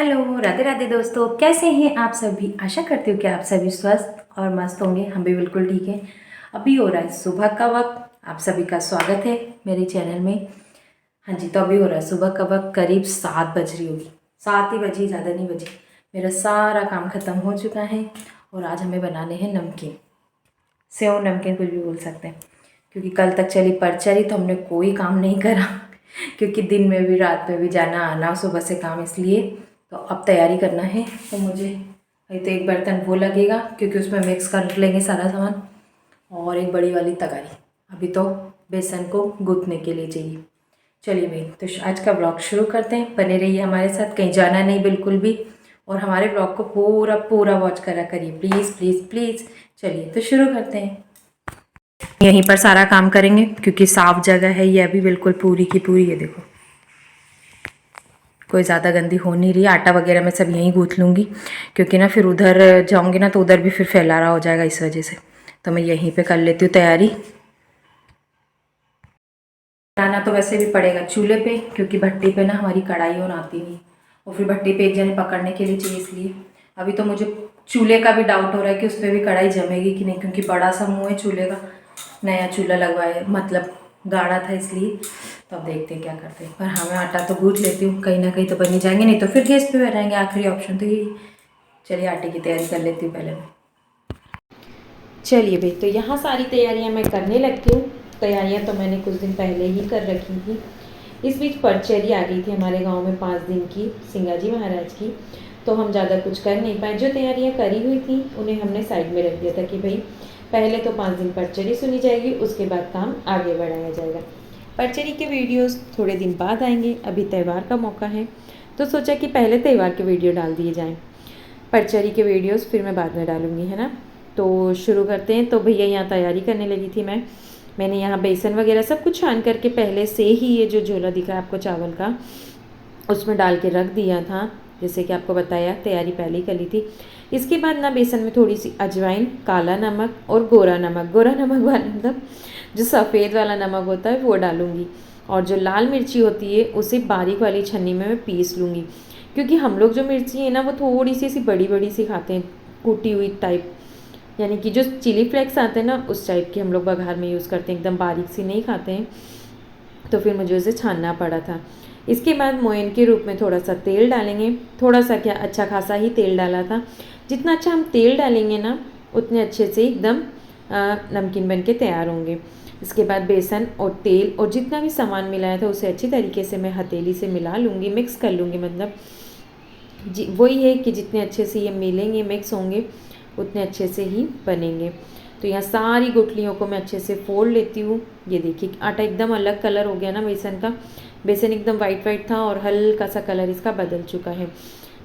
Hello, Radhe Radhe दोस्तों। कैसे हैं आप सभी? आशा करती हूँ कि आप सभी स्वस्थ और मस्त होंगे। हम भी बिल्कुल ठीक हैं। अभी हो रहा है सुबह का वक्त। आप सभी का स्वागत है मेरे चैनल में। हाँ जी, तो अभी हो रहा है सुबह का वक्त, करीब 7 बज रही होगी। 7 ही बजी, ज़्यादा नहीं बजी। मेरा सारा काम ख़त्म हो चुका है और आज हमें बनाने हैं नमकीन, सेव नमकीन कुछ भी बोल सकते हैं। क्योंकि कल तक चली परचरी तो हमने कोई काम नहीं करा क्योंकि दिन में भी रात में भी जाना आना, सुबह से काम, इसलिए तो अब तैयारी करना है। तो मुझे अभी तो एक बर्तन वो लगेगा क्योंकि उसमें मिक्स कर लेंगे सारा सामान, और एक बड़ी वाली तगारी अभी तो बेसन को गूँथने के लिए चाहिए। चलिए भाई, तो आज का ब्लॉग शुरू करते हैं। बने रहिए हमारे साथ, कहीं जाना नहीं बिल्कुल भी, और हमारे ब्लॉग को पूरा पूरा वॉच करा करिए प्लीज़ प्लीज़ प्लीज़। चलिए तो शुरू करते हैं। यहीं पर सारा काम करेंगे क्योंकि साफ जगह है ये अभी बिल्कुल पूरी की पूरी। है देखो, कोई ज़्यादा गंदी हो नहीं रही। आटा वगैरह मैं सब यहीं गूँथ लूँगी क्योंकि ना फिर उधर जाऊँगी ना तो उधर भी फिर फैला रहा हो जाएगा, इस वजह से तो मैं यहीं पे कर लेती हूँ तैयारी। बनाना तो वैसे भी पड़ेगा चूल्हे पे क्योंकि भट्टी पे ना हमारी कढ़ाई और आती नहीं, और फिर भट्टी पे एक जने पकड़ने के लिए चाहिए, इसलिए अभी तो मुझे चूल्हे का भी डाउट हो रहा है कि उस पर भी कढ़ाई जमेगी कि नहीं, क्योंकि बड़ा सा मुँह है चूल्हे का। नया चूल्हा लगवाया, मतलब गाढ़ा था, इसलिए तो अब देखते हैं क्या करते हैं। पर हाँ, मैं आटा तो गूँथ लेती हूँ, कहीं ना कहीं तो बनी जाएंगे, नहीं तो फिर गैस पे बनाएंगे। आखिरी ऑप्शन तो यही। चलिए आटे की तैयारी कर लेती हूँ पहले मैं। चलिए भाई, तो यहाँ सारी तैयारियाँ मैं करने लगती हूँ। तैयारियाँ तो मैंने कुछ दिन पहले ही कर रखी थी। इस बीच परचेरी आ गई थी हमारे गांव में 5 दिन की, सिंगाजी महाराज की, तो हम ज़्यादा कुछ कर नहीं पाए। जो तैयारियाँ करी हुई थी उन्हें हमने साइड में रख दिया था कि भाई पहले तो 5 दिन परचेरी सुनी जाएगी, उसके बाद काम आगे बढ़ाया जाएगा। परचेरी के वीडियोस थोड़े दिन बाद आएंगे, अभी त्यौहार का मौका है तो सोचा कि पहले त्यौहार के वीडियो डाल दिए जाएँ, परचेरी के वीडियोस फिर मैं बाद में डालूँगी, है ना। तो शुरू करते हैं। तो भैया यहाँ तैयारी करने लगी थी मैंने यहाँ बेसन वगैरह सब कुछ छान करके पहले से ही ये जो झोला दिखा है आपको चावल का, उसमें डाल के रख दिया था। जैसे कि आपको बताया, तैयारी पहले ही कर ली थी। इसके बाद ना बेसन में थोड़ी सी अजवाइन, काला नमक और गोरा नमक वाला मतलब जो सफ़ेद वाला नमक होता है वो डालूँगी, और जो लाल मिर्ची होती है उसे बारीक वाली छन्नी में मैं पीस लूँगी, क्योंकि हम लोग जो मिर्ची है ना वो थोड़ी सी ऐसी बड़ी बड़ी सी खाते हैं, कूटी हुई टाइप, यानी कि जो चिली फ्लेक्स आते हैं ना उस टाइप की हम लोग बघार में यूज़ करते हैं, एकदम बारीक सी नहीं खाते हैं। तो फिर मुझे उसे छानना पड़ा था। इसके बाद मोयन के रूप में थोड़ा सा तेल डालेंगे, थोड़ा सा क्या, अच्छा खासा ही तेल डाला था। जितना अच्छा हम तेल डालेंगे ना उतने अच्छे से एकदम नमकीन बन के तैयार होंगे। इसके बाद बेसन और तेल और जितना भी सामान मिलाया था उसे अच्छी तरीके से मैं हथेली से मिला लूँगी, मिक्स कर लूँगी, मतलब जी वही है कि जितने अच्छे से ये मिलेंगे, मिक्स होंगे, उतने अच्छे से ही बनेंगे। तो यहाँ सारी गुठलियों को मैं अच्छे से फोड़ लेती हूँ। ये देखिए आटा एकदम अलग कलर हो गया ना बेसन का। बेसन एकदम वाइट वाइट था और हल्का सा कलर इसका बदल चुका है।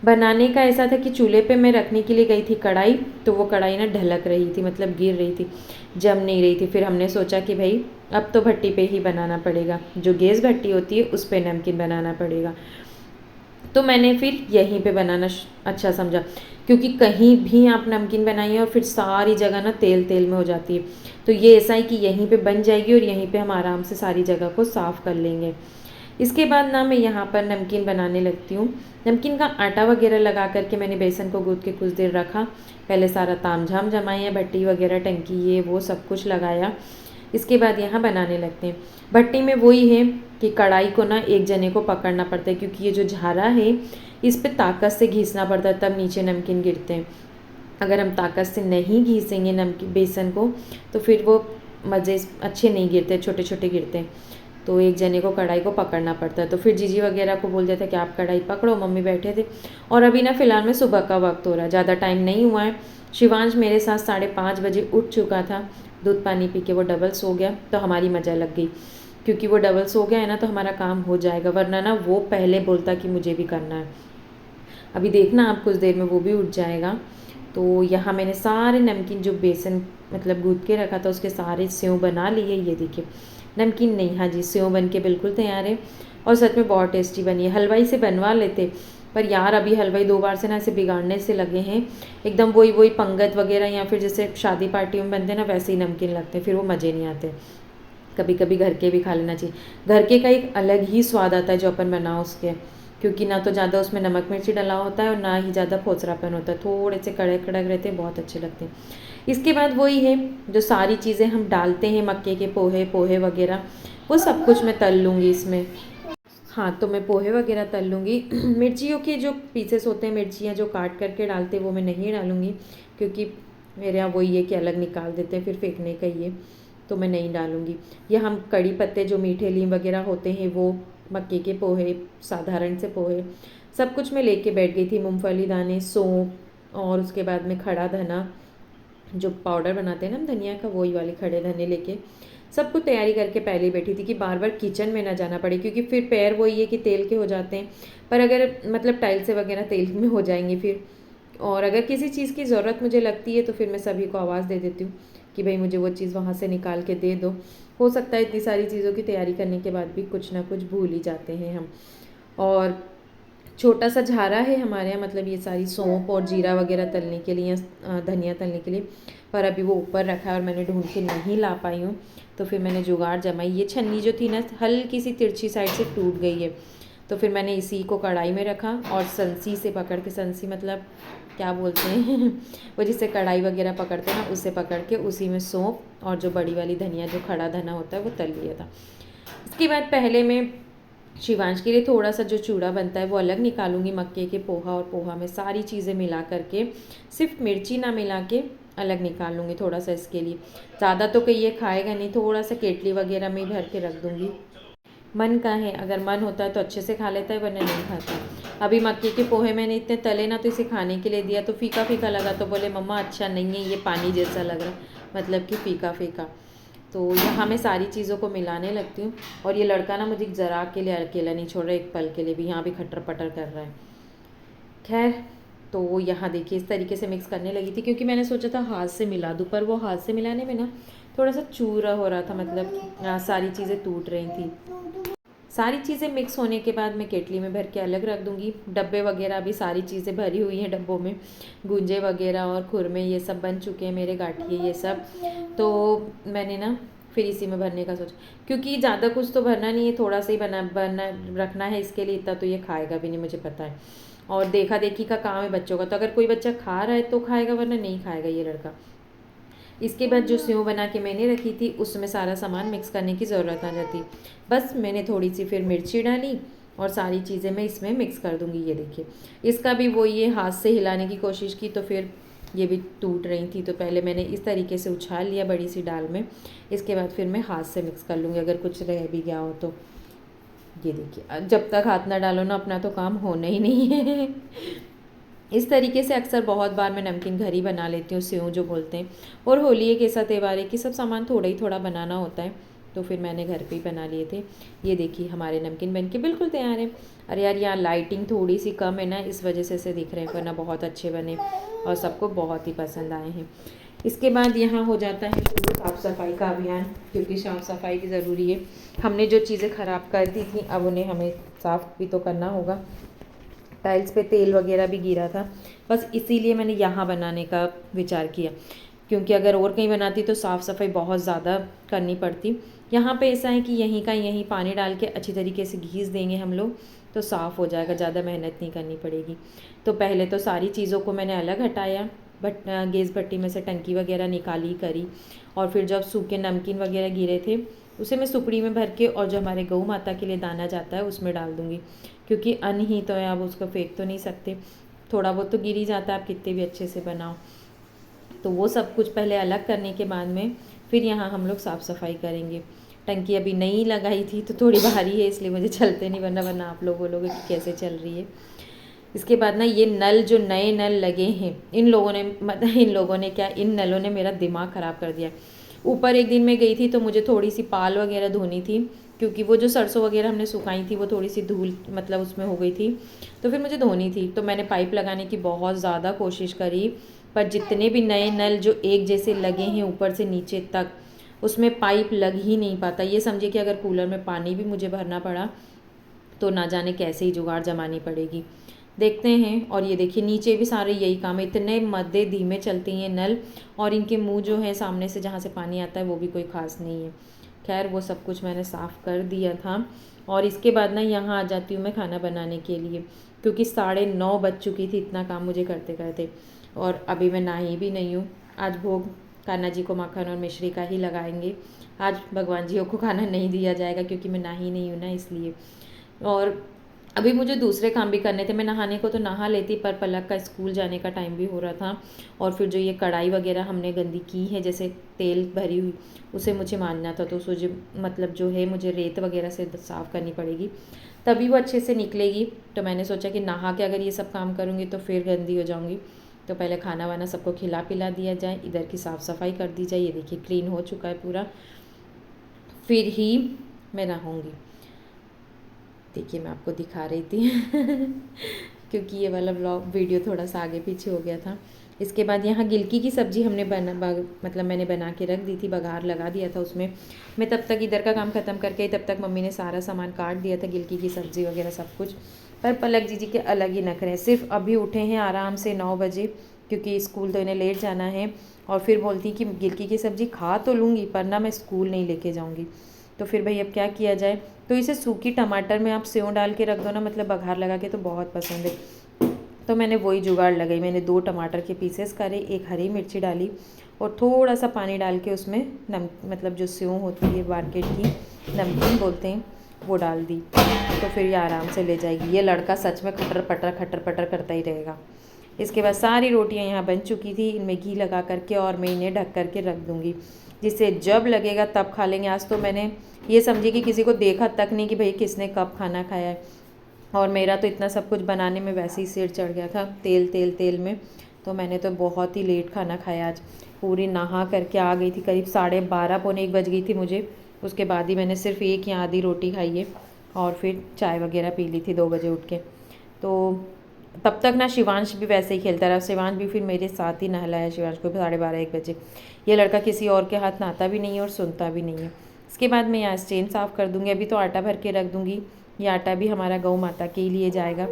बनाने का ऐसा था कि चूल्हे पे मैं रखने के लिए गई थी कढ़ाई, तो वो कढ़ाई ना ढलक रही थी, मतलब गिर रही थी, जम नहीं रही थी। फिर हमने सोचा कि भाई अब तो भट्टी पे ही बनाना पड़ेगा, जो गैस भट्टी होती है उस पर नमकीन बनाना पड़ेगा। तो मैंने फिर यहीं पे बनाना अच्छा समझा, क्योंकि कहीं भी आप नमकीन बनाइए और फिर सारी जगह ना तेल तेल में हो जाती है। तो ये ऐसा है कि यहीं पे बन जाएगी और यहीं पे हम आराम से सारी जगह को साफ़ कर लेंगे। इसके बाद ना मैं यहाँ पर नमकीन बनाने लगती हूँ। नमकीन का आटा वगैरह लगा करके मैंने बेसन को गूँथ के कुछ देर रखा। पहले सारा ताम झाम जमाया, भट्टी वगैरह, टंकी, ये वो सब कुछ लगाया। इसके बाद यहाँ बनाने लगते हैं। भट्टी में वही है कि कढ़ाई को ना एक जने को पकड़ना पड़ता है, क्योंकि ये जो झारा है इस पे ताकत से घिसना पड़ता है, तब नीचे नमकीन गिरते हैं। अगर हम ताकत से नहीं घिसेंगे नमकीन बेसन को तो फिर वो मज़े अच्छे नहीं गिरते, छोटे छोटे गिरते हैं। तो एक जने को कढ़ाई को पकड़ना पड़ता है। तो फिर जीजी वगैरह को बोल देता कि आप कढ़ाई पकड़ो, मम्मी बैठे थे। और अभी ना फ़िलहाल में सुबह का वक्त हो रहा है, ज़्यादा टाइम नहीं हुआ है। शिवांश मेरे साथ 5:30 बजे उठ चुका था, दूध पानी पी के वो डबल सो गया, तो हमारी मज़ा लग गई। क्योंकि वो डबल सो गया है ना तो हमारा काम हो जाएगा, वरना ना वो पहले बोलता कि मुझे भी करना है। अभी देखना आप कुछ देर में वो भी उठ जाएगा। तो यहाँ मैंने सारे नमकीन जो बेसन मतलब गूँथ के रखा था उसके सारे सेव बना लिए। ये देखिए, नमकीन नहीं, हाँ जी, सेव बन के बिल्कुल तैयार है और सच में बहुत टेस्टी बनी है। हलवाई से बनवा लेते, पर यार अभी हलवाई 2 बार से ना ऐसे बिगाड़ने से लगे हैं, एकदम वही पंगत वगैरह या फिर जैसे शादी पार्टी में बनते हैं ना वैसे ही नमकीन लगते हैं, फिर वो मज़े नहीं आते। कभी कभी घर के भी खा लेना चाहिए। घर के का एक अलग ही स्वाद आता है जो अपन बनाओ उसके, क्योंकि ना तो ज़्यादा उसमें नमक मिर्ची डला होता है और ना ही ज़्यादा खोचरापन होता है, थोड़े से कड़क कड़क रहते हैं, बहुत अच्छे लगते हैं। इसके बाद वही है जो सारी चीज़ें हम डालते हैं, मक्के के पोहे पोहे वगैरह, वो सब कुछ मैं तल लूँगी इसमें। हाँ, तो मैं पोहे वगैरह तल लूँगी। मिर्चियों के जो पीसेस होते हैं, मिर्चियाँ जो काट करके डालते हैं, वो मैं नहीं डालूँगी, क्योंकि मेरे यहाँ वही है कि अलग निकाल देते हैं, फिर फेंकने का ही है, तो मैं नहीं डालूँगी। या हम कड़ी पत्ते जो मीठे लीम वगैरह होते हैं, वो मक्के के पोहे, साधारण से पोहे, सब कुछ मैं लेके बैठ गई थी। मूंगफली दाने, सौंफ, और उसके बाद में खड़ा धना, जो पाउडर बनाते हैं ना हम धनिया का, वही वाले खड़े धने लेके सब कुछ तैयारी करके पहले ही बैठी थी कि बार बार किचन में ना जाना पड़े, क्योंकि फिर पैर वही है कि तेल के हो जाते हैं। पर अगर मतलब टाइल से वगैरह तेल में हो जाएंगे फिर, और अगर किसी चीज़ की ज़रूरत मुझे लगती है तो फिर मैं सभी को आवाज़ दे देती हूँ कि भाई मुझे वो चीज़ वहाँ से निकाल के दे दो। हो सकता है इतनी सारी चीज़ों की तैयारी करने के बाद भी कुछ ना कुछ भूल ही जाते हैं हम। और छोटा सा झारा है हमारे यहाँ, मतलब ये सारी सौंफ और जीरा वगैरह तलने के लिए, धनिया तलने के लिए, पर अभी वो ऊपर रखा है और मैंने ढूंढ के नहीं ला पाई हूँ। तो फिर मैंने जुगाड़ जमाई, ये छन्नी जो थी ना हल्की सी तिरछी साइड से टूट गई है, तो फिर मैंने इसी को कढ़ाई में रखा और संसी से पकड़ के, संसी मतलब क्या बोलते हैं वो जिससे कढ़ाई वगैरह पकड़ते हैं ना, उससे पकड़ के उसी में सौंफ और जो बड़ी वाली धनिया, जो खड़ा धना होता है, वो तल लिया था। इसके बाद पहले मैं शिवांश के लिए थोड़ा सा जो चूड़ा बनता है वो अलग निकालूंगी मक्के के पोहा, और पोहा में सारी चीज़ें मिला करके, सिर्फ मिर्ची ना मिला के अलग निकाल लूँगी थोड़ा सा इसके लिए। ज़्यादा तो कहीं ये खाएगा नहीं, थोड़ा सा केटली वगैरह में भर के रख दूँगी। मन का है, अगर मन होता है तो अच्छे से खा लेता है, वरना नहीं खाता। अभी मक्के के पोहे मैंने इतने तले ना, तो इसे खाने के लिए दिया तो फीका फीका लगा, तो बोले मम्मा अच्छा नहीं है, ये पानी जैसा लग रहा है, मतलब कि फ़ीका फ़ीका। तो यहाँ मैं सारी चीज़ों को मिलाने लगती हूँ, और ये लड़का ना मुझे ज़रा के लिए अकेला नहीं छोड़ रहा, एक पल के लिए भी, यहाँ भी खटर पटर कर रहा है। खैर, तो यहाँ देखिए इस तरीके से मिक्स करने लगी थी, क्योंकि मैंने सोचा था हाथ से मिला दूँ, पर वो हाथ से मिलाने में ना थोड़ा सा चूरा हो रहा था, मतलब सारी चीज़ें टूट रही थी। सारी चीज़ें मिक्स होने के बाद मैं केटली में भर के अलग रख दूँगी। डब्बे वगैरह भी सारी चीज़ें भरी हुई हैं डब्बों में, गुंजे वगैरह और खुरमे ये सब बन चुके हैं, मेरे गाठिए ये सब। तो मैंने ना फिर इसी में भरने का सोचा, क्योंकि ज़्यादा कुछ तो भरना नहीं है, थोड़ा सा ही बना रखना है इसके लिए, इतना तो ये खाएगा भी नहीं, मुझे पता है। और देखा देखी का काम है बच्चों का, तो अगर कोई बच्चा खा रहा है तो खाएगा, वरना नहीं खाएगा ये लड़का। इसके बाद जो सेव बना के मैंने रखी थी, उसमें सारा सामान मिक्स करने की ज़रूरत आ जाती। बस मैंने थोड़ी सी फिर मिर्ची डाली और सारी चीज़ें मैं इसमें मिक्स कर दूँगी। ये देखिए, इसका भी वो ये हाथ से हिलाने की कोशिश की तो फिर ये भी टूट रही थी, तो पहले मैंने इस तरीके से उछाल लिया बड़ी सी डाल में। इसके बाद फिर मैं हाथ से मिक्स कर लूँगी, अगर कुछ रह भी गया हो तो। ये देखिए, जब तक हाथ ना डालो ना, अपना तो काम होना ही नहीं है। इस तरीके से अक्सर बहुत बार मैं नमकीन घर ही बना लेती हूँ, सेव जो बोलते हैं। और होली एक ऐसा त्यौहार है कि सब सामान थोड़ा ही थोड़ा बनाना होता है, तो फिर मैंने घर पे ही बना लिए थे। ये देखिए हमारे नमकीन बन के बिल्कुल तैयार है। अरे यार, यहाँ लाइटिंग थोड़ी सी कम है ना, इस वजह से ऐसे दिख रहे हैं, वरना बहुत अच्छे बने और सबको बहुत ही पसंद आए हैं। इसके बाद यहाँ हो जाता है साफ़ सफाई का अभियान, क्योंकि साफ़ सफाई की ज़रूरी है। हमने जो चीज़ें ख़राब कर दी थी, अब उन्हें हमें साफ़ भी तो करना होगा। टाइल्स पे तेल वगैरह भी गिरा था, बस इसीलिए मैंने यहाँ बनाने का विचार किया, क्योंकि अगर और कहीं बनाती तो साफ़ सफाई बहुत ज़्यादा करनी पड़ती। यहाँ पे ऐसा है कि यहीं का यहीं पानी डाल के अच्छी तरीके से घीस देंगे हम लोग, तो साफ़ हो जाएगा, ज़्यादा मेहनत नहीं करनी पड़ेगी। तो पहले तो सारी चीज़ों को मैंने अलग हटाया, गैस भट्टी में से टंकी वगैरह निकाली करी, और फिर जब सूखे नमकीन वगैरह गिरे थे, उसे मैं सुपड़ी में भर के, और जो हमारे गऊ माता के लिए दाना जाता है उसमें डाल दूँगी, क्योंकि अन्न ही तो है, आप उसको फेंक तो नहीं सकते, थोड़ा बहुत तो गिर ही जाता है, आप कितने भी अच्छे से बनाओ। तो वो सब कुछ पहले अलग करने के बाद में फिर यहाँ हम लोग साफ़ सफाई करेंगे। टंकी अभी नई लगाई थी तो थोड़ी भारी है, इसलिए मुझे चलते नहीं, वरना आप लोग बोलोगे कि कैसे चल रही है। इसके बाद ना ये नल, जो नए नल लगे हैं, इन नलों ने मेरा दिमाग ख़राब कर दिया। ऊपर एक दिन मैं गई थी तो मुझे थोड़ी सी पाल वगैरह धोनी थी, क्योंकि वो जो सरसों वगैरह हमने सुखाई थी वो थोड़ी सी धूल मतलब उसमें हो गई थी, तो फिर मुझे धोनी थी। तो मैंने पाइप लगाने की बहुत ज़्यादा कोशिश करी, पर जितने भी नए नल जो एक जैसे लगे हैं ऊपर से नीचे तक, उसमें पाइप लग ही नहीं पाता। ये समझिए कि अगर कूलर में पानी भी मुझे भरना पड़ा तो ना जाने कैसे ही जुगाड़ जमानी पड़ेगी, देखते हैं। और ये देखिए नीचे भी सारे यही काम है, इतने मध्य धीमे चलते हैं नल, और इनके मुंह जो है सामने से जहाँ से पानी आता है वो भी कोई ख़ास नहीं है। खैर वो सब कुछ मैंने साफ़ कर दिया था, और इसके बाद ना यहाँ आ जाती हूँ मैं खाना बनाने के लिए, क्योंकि 9:30 बज चुकी थी इतना काम मुझे करते करते। और अभी मैं नहाई भी नहीं हूँ। आज भोग कान्हा जी को माखन और मिश्री का ही लगाएंगे। आज भगवान जियों को खाना नहीं दिया जाएगा क्योंकि मैं नहाई नहीं हूँ ना, इसलिए। और अभी मुझे दूसरे काम भी करने थे। मैं नहाने को तो नहा लेती, पर पलक का स्कूल जाने का टाइम भी हो रहा था। और फिर जो ये कढ़ाई वगैरह हमने गंदी की है, जैसे तेल भरी हुई, उसे मुझे मांजना था। तो मुझे मतलब जो है मुझे रेत वगैरह से साफ़ करनी पड़ेगी, तभी वो अच्छे से निकलेगी। तो मैंने सोचा कि नहा के अगर ये सब काम करूँगी तो फिर गंदी हो जाऊँगी। तो पहले खाना वाना सबको खिला पिला दिया जाए, इधर की साफ़ सफाई कर दी जाए। ये देखिए क्लीन हो चुका है पूरा, फिर ही मैं नहाऊँगी। देखिए मैं आपको दिखा रही थी क्योंकि ये वाला ब्लॉग वीडियो थोड़ा सा आगे पीछे हो गया था। इसके बाद यहाँ गिलकी की सब्ज़ी हमने मतलब मैंने बना के रख दी थी, बघार लगा दिया था उसमें। मैं तब तक इधर का काम ख़त्म करके, तब तक मम्मी ने सारा सामान काट दिया था, गिलकी की सब्ज़ी वगैरह सब कुछ। पर पलक जी के अलग ही नखरे हैं। सिर्फ अभी उठे हैं आराम से 9 बजे, क्योंकि स्कूल तो इन्हें लेट जाना है। और फिर बोलती कि गिलकी की सब्ज़ी खा तो लूँगी, पर ना मैं स्कूल नहीं लेके जाऊँगी। तो फिर भाई अब क्या किया जाए। तो इसे सूखी टमाटर में आप सेव डाल के रख दो ना, मतलब बघार लगा के, तो बहुत पसंद है। तो मैंने वही जुगाड़ लगाई। मैंने 2 टमाटर के पीसेस करे, 1 हरी मिर्ची डाली और थोड़ा सा पानी डाल के उसमें मतलब जो सेव होती है मार्केट की, नमकीन बोलते हैं, वो डाल दी। तो फिर ये आराम से ले जाएगी। ये लड़का सच में खटर पटर करता ही रहेगा। इसके बाद सारी रोटियां यहाँ बन चुकी थी, इनमें घी लगा करके और मैं इन्हें ढक करके रख दूँगी, जिससे जब लगेगा तब खा लेंगे। आज तो मैंने ये समझी कि किसी को देखा तक नहीं कि भाई किसने कब खाना खाया है। और मेरा तो इतना सब कुछ बनाने में वैसे ही सिर चढ़ गया था तेल में। तो मैंने तो बहुत ही लेट खाना खाया आज। पूरी नहा करके आ गई थी, करीब 12:30 पौने 1 बज गई थी मुझे। उसके बाद ही मैंने सिर्फ 1 या आधी रोटी खाई है और फिर चाय वगैरह पी ली थी 2 बजे उठ के। तो तब तक ना शिवांश भी वैसे ही खेलता रहा। शिवांश भी फिर मेरे साथ ही नहलाया शिवांश को 12:30 1 बजे। ये लड़का किसी और के हाथ नहाता भी नहीं है और सुनता भी नहीं है। इसके बाद मैं यहाँ स्टैंड साफ़ कर दूँगी। अभी तो आटा भर के रख दूँगी। ये आटा भी हमारा गौ माता के लिए जाएगा,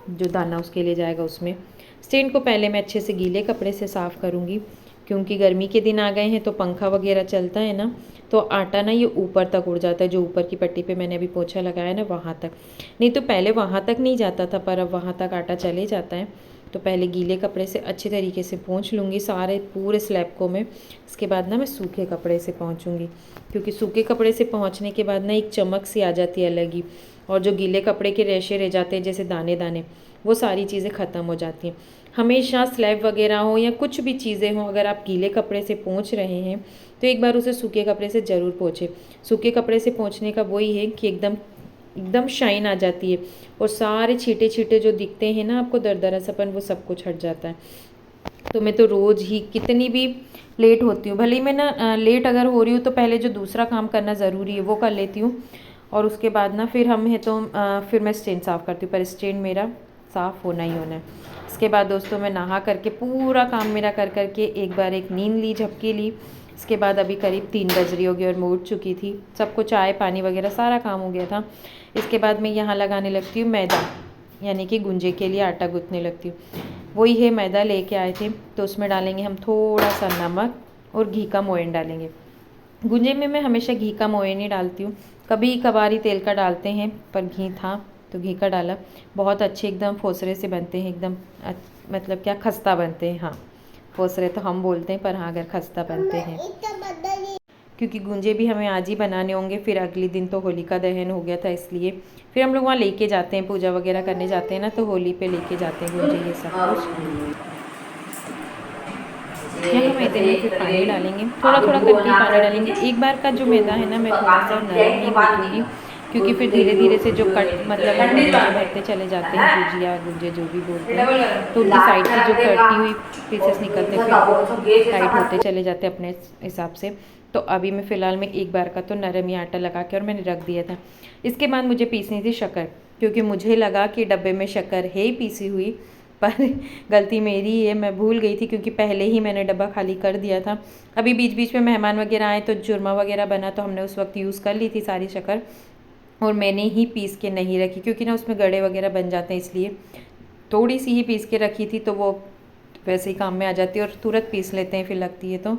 जो दाना उसके लिए जाएगा उसमें। स्टैंड को पहले मैं अच्छे से गीले कपड़े से साफ़ करूँगी, क्योंकि गर्मी के दिन आ गए हैं तो पंखा वगैरह चलता है ना, तो आटा ना ये ऊपर तक उड़ जाता है। जो ऊपर की पट्टी पे मैंने अभी पोछा लगाया ना, वहाँ तक। नहीं तो पहले वहाँ तक नहीं जाता था, पर अब वहाँ तक आटा चले जाता है। तो पहले गीले कपड़े से अच्छे तरीके से पोंछ लूँगी सारे पूरे स्लैब को मैं। इसके बाद ना मैं सूखे कपड़े से पोंछूँगी, क्योंकि सूखे कपड़े से पोंछने के बाद ना एक चमक सी आ जाती है अलग ही। और जो गीले कपड़े के रेशे रह जाते हैं जैसे दाने दाने, वो सारी चीज़ें ख़त्म हो जाती हैं। हमेशा स्लैब वगैरह हो या कुछ भी चीज़ें हों, अगर आप गीले कपड़े से पोंछ रहे हैं तो एक बार उसे सूखे कपड़े से ज़रूर पोंछें। सूखे कपड़े से पोंछने का वही है कि एकदम शाइन आ जाती है और सारे छींटे छींटे जो दिखते हैं ना आपको दरदरा सपन, वो सब कुछ हट जाता है। तो मैं तो रोज़ ही कितनी भी लेट होती हूँ, भले ही मैं ना लेट अगर हो रही हूँ तो पहले जो दूसरा काम करना ज़रूरी है वो कर लेती हूँ, और उसके बाद ना फिर हम है तो फिर मैं स्टैंड साफ़ करती हूँ। पर स्टैंड मेरा साफ़ होना ही होना है। इसके बाद दोस्तों मैं नहा करके पूरा काम मेरा कर करके एक बार एक नींद ली, झपकी ली। इसके बाद अभी करीब 3 बज रही होगी और मैं उठ चुकी थी। सबको चाय पानी वगैरह सारा काम हो गया था। इसके बाद मैं यहाँ लगाने लगती हूँ मैदा, यानी कि गुंजे के लिए आटा गूँथने लगती हूँ। वही है, मैदा लेके आए थे तो उसमें डालेंगे हम थोड़ा सा नमक और घी का मोयन डालेंगे। गुंजे में मैं हमेशा घी का मोयन ही डालती हूँ, कभी कभारी तेल का डालते हैं, पर घी था तो घी का डाला। बहुत अच्छे एकदम फोसरे से बनते हैं, एकदम मतलब क्या खस्ता बनते हैं। हाँ, फोसरे तो हम बोलते हैं, पर हाँ अगर खस्ता बनते हैं, क्योंकि गुंजे भी हमें आज ही बनाने होंगे। फिर अगले दिन तो होलिका दहन हो गया था, इसलिए फिर हम लोग वहाँ लेके जाते हैं, पूजा वगैरह करने जाते हैं ना, तो होली पे लेके जाते हैं गुंजे ये सब कुछ। यहाँ मैदे में फिर पानी डालेंगे, थोड़ा थोड़ा करके पानी डालेंगे। एक बार का जो मैदा है ना, मैं थोड़ा सा नरम ही गूँथूँगी, क्योंकि फिर धीरे धीरे से जो मतलब हम गुंजे भरते चले जाते हैं, गुजिया गुंजे जो भी बोलते हैं, तो उनकी साइड की जो कटी हुई पीसेस निकलते फिर वो टाइट होते चले जाते अपने हिसाब से। तो अभी मैं फ़िलहाल में एक बार का तो नरम ही आटा लगा के और मैंने रख दिया था। इसके बाद मुझे पीसनी थी शक्कर, क्योंकि मुझे लगा कि डब्बे में शक्कर है ही पीसी हुई, पर गलती मेरी है, मैं भूल गई थी, क्योंकि पहले ही मैंने डब्बा खाली कर दिया था। अभी बीच बीच में मेहमान वगैरह आए तो चूरमा वगैरह बना, तो हमने उस वक्त यूज़ कर ली थी सारी शक्कर, और मैंने ही पीस के नहीं रखी, क्योंकि ना उसमें गड़े वगैरह बन जाते हैं, इसलिए थोड़ी सी ही पीस के रखी थी, तो वो वैसे ही काम में आ जाती है और तुरंत पीस लेते हैं फिर लगती है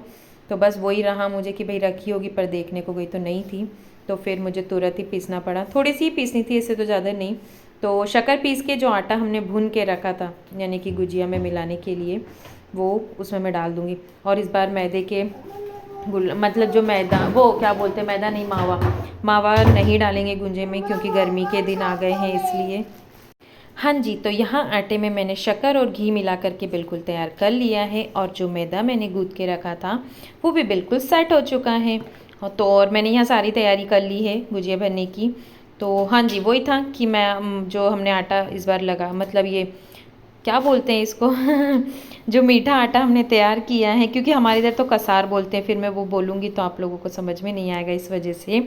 तो बस वही रहा मुझे कि भाई रखी होगी, पर देखने को गई तो नहीं थी। तो फिर मुझे तुरंत ही पीसना पड़ा। थोड़ी सी ही पीसनी थी, इससे तो ज़्यादा नहीं। तो शक्कर पीस के जो आटा हमने भून के रखा था यानी कि गुजिया में मिलाने के लिए, वो उसमें मैं डाल दूँगी। और इस बार मैदे के मतलब जो मैदा, वो क्या बोलते हैं, मैदा नहीं, मावा नहीं डालेंगे गुंजे में, क्योंकि गर्मी के दिन आ गए हैं इसलिए। हाँ जी, तो यहाँ आटे में मैंने शक्कर और घी मिला करके बिल्कुल तैयार कर लिया है, और जो मैदा मैंने गूँथ के रखा था वो भी बिल्कुल सेट हो चुका है। तो और मैंने यहाँ सारी तैयारी कर ली है गुजिया भरने की। तो हाँ जी, वही था कि मैं जो हमने आटा इस बार लगा, मतलब ये क्या बोलते हैं इसको जो मीठा आटा हमने तैयार किया है, क्योंकि हमारे इधर तो कसार बोलते हैं, फिर मैं वो बोलूँगी तो आप लोगों को समझ में नहीं आएगा, इस वजह से।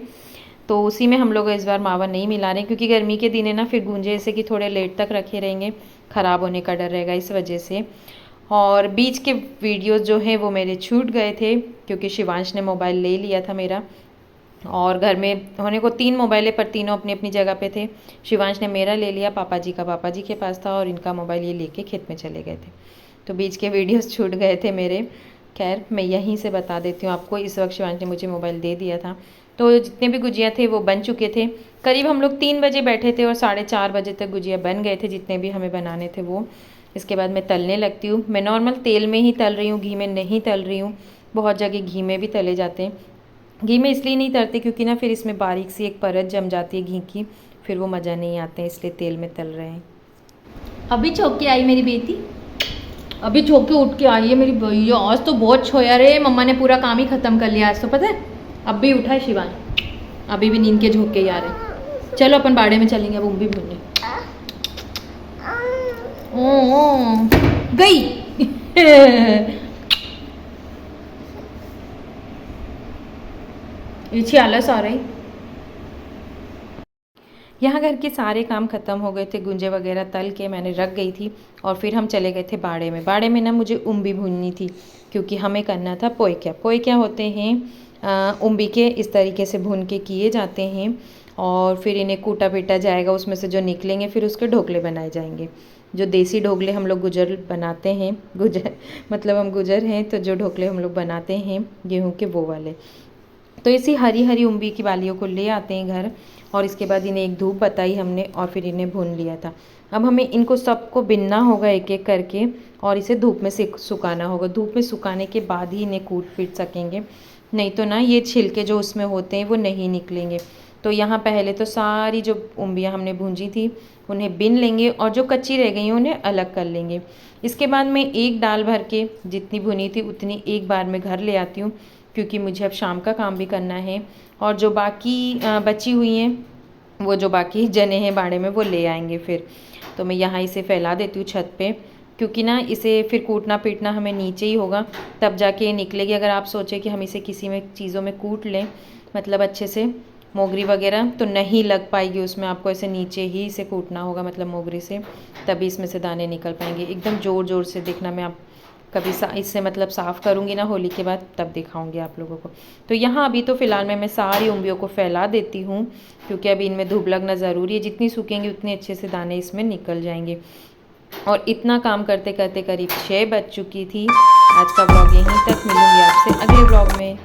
तो उसी में हम लोग इस बार मावा नहीं मिला रहे, क्योंकि गर्मी के दिन है ना, फिर गूंजे ऐसे कि थोड़े लेट तक रखे रहेंगे, ख़राब होने का डर रहेगा, इस वजह से। और बीच के वीडियोस जो हैं वो मेरे छूट गए थे, क्योंकि शिवांश ने मोबाइल ले लिया था मेरा। और घर में होने को 3 मोबाइलें, पर तीनों अपनी अपनी जगह पे थे। शिवांश ने मेरा ले लिया, पापा जी का पापा जी के पास था, और इनका मोबाइल ये लेके खेत में चले गए थे। तो बीच के वीडियोस छूट गए थे मेरे। खैर, मैं यहीं से बता देती हूँ आपको। इस वक्त शिवांश ने मुझे मोबाइल दे दिया था। तो जितने भी गुजिया थे वो बन चुके थे। करीब हम लोग 3 बजे बैठे थे और 4:30 बजे तक गुजिया बन गए थे, जितने भी हमें बनाने थे वो। इसके बाद मैं तलने लगती हूँ। मैं नॉर्मल तेल में ही तल रही हूँ, घी में नहीं तल रही हूँ। बहुत जगह घी में भी तले जाते हैं। घी में इसलिए नहीं तलते क्योंकि ना फिर इसमें बारीक सी एक परत जम जाती है घी की, फिर वो मज़ा नहीं आते हैं, इसलिए तेल में तल रहे हैं। अभी छो के आई मेरी बेटी, अभी छो के उठ के आई है मेरी भैया। आज तो बहुत छोया रे, मम्मा ने पूरा काम ही ख़त्म कर लिया आज तो, पता है। अब भी उठा है शिवान, अभी भी नींद के झोंके ही आ रहे। चलो अपन बाड़े में चलेंगे, अब भी भूनने। ओ गई इच्छी आलस आ रही। यहाँ घर के सारे काम ख़त्म हो गए थे, गुंजे वगैरह तल के मैंने रख गई थी, और फिर हम चले गए थे बाड़े में। बाड़े में ना मुझे उम्बी भूननी थी, क्योंकि हमें करना था पोइक्या। पोइक्या होते हैं उम्बी के, इस तरीके से भून के किए जाते हैं, और फिर इन्हें कूटा पीटा जाएगा, उसमें से जो निकलेंगे फिर उसके ढोकले बनाए जाएंगे। जो देसी ढोकले हम लोग गुजर बनाते हैं, गुजर मतलब हम गुजर हैं, तो जो ढोकले हम लोग बनाते हैं गेहूँ के, वो वाले। तो इसी हरी हरी उम्बी की बालियों को ले आते हैं घर, और इसके बाद इन्हें एक धूप बताई हमने, और फिर इन्हें भून लिया था। अब हमें इनको सबको बिनना होगा एक एक करके, और इसे धूप में सुखाना होगा। धूप में सुखाने के बाद ही इन्हें कूट पीट सकेंगे, नहीं तो ना ये छिलके जो उसमें होते हैं वो नहीं निकलेंगे। तो यहाँ पहले तो सारी जो उम्बियाँ हमने भूंजी थी उन्हें बिन लेंगे, और जो कच्ची रह गई हैं उन्हें अलग कर लेंगे। इसके बाद मैं एक डाल भर के जितनी भुनी थी उतनी एक बार में घर ले आती हूँ, क्योंकि मुझे अब शाम का काम भी करना है। और जो बाकी बची हुई हैं, वो जो बाकी जने हैं बाड़े में, वो ले आएंगे फिर। तो मैं यहाँ इसे फैला देती हूँ छत पे, क्योंकि ना इसे फिर कूटना पीटना हमें नीचे ही होगा, तब जाके ये निकलेगी। अगर आप सोचें कि हम इसे किसी में चीज़ों में कूट लें, मतलब अच्छे से मोगरी वगैरह, तो नहीं लग पाएगी उसमें। आपको ऐसे नीचे ही इसे कूटना होगा, मतलब मोगरी से, तभी इसमें से दाने निकल पाएंगे। एकदम ज़ोर ज़ोर से देखना, मैं आप कभी इससे मतलब साफ़ करूँगी ना होली के बाद, तब दिखाऊंगी आप लोगों को। तो यहाँ अभी तो फ़िलहाल मैं सारी उंबियों को फैला देती हूँ, क्योंकि अभी इनमें धूप लगना ज़रूरी है। जितनी सूखेंगी उतनी अच्छे से दाने इसमें निकल जाएंगे। और इतना काम करते करते करीब 6 बज चुकी थी। आज का ब्लॉग यहीं तक, मिलूंगी आपसे अगले ब्लॉग में।